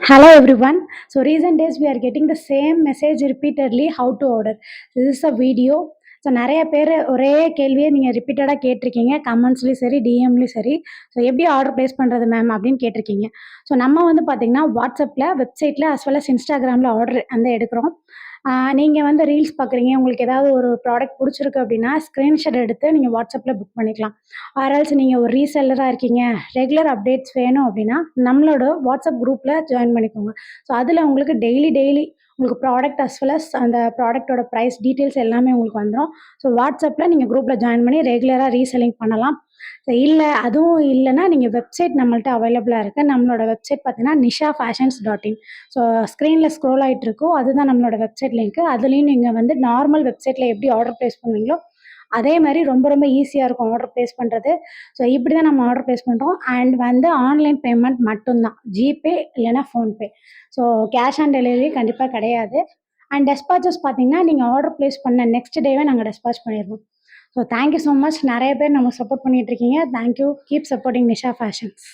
Hello everyone. So recent days we are getting the same message repeatedly how to order. This is a video. So நிறைய பேர் ஒரே கேள்வியை நீங்கள் ரிப்பீட்டடாக கேட்டிருக்கீங்க கமெண்ட்ஸ்லேயும் சரி டிஎம்லேயும் சரி. ஸோ எப்படி ஆர்டர் ப்ளேஸ் பண்ணுறது மேம் அப்படின்னு கேட்டிருக்கீங்க. ஸோ நம்ம வந்து பார்த்திங்கன்னா வாட்ஸ்அப்பில் வெப்சைட்டில் as well as இன்ஸ்டாகிராமில் ஆர்டர் வந்து எடுக்கிறோம். நீங்கள் வந்து ரீல்ஸ் பார்க்குறீங்க, உங்களுக்கு ஏதாவது ஒரு ப்ராடக்ட் பிடிச்சிருக்கு அப்படின்னா ஸ்க்ரீன்ஷாட் எடுத்து நீங்கள் வாட்ஸ்அப்பில் புக் பண்ணிக்கலாம். ஆர்எல்ஸ் நீங்கள் ஒரு ரீசெல்லராக இருக்கீங்க, ரெகுலர் அப்டேட்ஸ் வேணும் அப்படின்னா நம்மளோட வாட்ஸ்அப் குரூப்பில் ஜாயின் பண்ணிக்கோங்க. ஸோ அதில் உங்களுக்கு டெய்லி உங்களுக்கு ப்ராடக்ட் as well as அந்த ப்ராடக்ட்டோட ப்ரைஸ் டீட்டெயில்ஸ் எல்லாமே உங்களுக்கு வந்துடும். ஸோ வாட்ஸ்அப்பில் நீங்கள் குரூப்பில் ஜாயின் பண்ணி ரெகுலராக ரீசெல்லிங் பண்ணலாம். ஸோ இல்லை அதுவும் இல்லைன்னா நீங்கள் வெப்சைட் நம்மள்ட்ட அவைலபிளாக இருக்குது. நம்மளோட வெப்சைட் பார்த்தீங்கன்னா nishafashions.in. ஸோ ஸ்க்ரீனில் ஸ்க்ரோல் ஆகிட்டு இருக்கும், அதுதான் நம்மளோட வெப்சைட் லிங்க்கு. அதுலேயும் நீங்கள் வந்து நார்மல் வெப்சைட்டில் எப்படி ஆர்டர் ப்ளேஸ் பண்ணுவீங்களோ அதே மாதிரி ரொம்ப ஈஸியாக இருக்கும் ஆர்டர் ப்ளேஸ் பண்ணுறது. ஸோ இப்படி தான் நம்ம ஆர்டர் ப்ளேஸ் பண்ணுறோம். அண்ட் வந்து ஆன்லைன் பேமெண்ட் மட்டும்தான், ஜிபே இல்லைன்னா PhonePe. So cash on delivery கண்டிப்பாக கிடையாது. அண்ட் டெஸ்பாச்சஸ் பார்த்தீங்கன்னா நீங்கள் ஆர்டர் ப்ளேஸ் பண்ண நெக்ஸ்ட் டேவே நாங்கள் டெஸ்பாச் பண்ணிடுவோம். So thank you so much. நிறைய பேர் நம்ம சப்போர்ட் பண்ணிகிட்ருக்கீங்க. Thank you. Keep supporting Nisha fashions.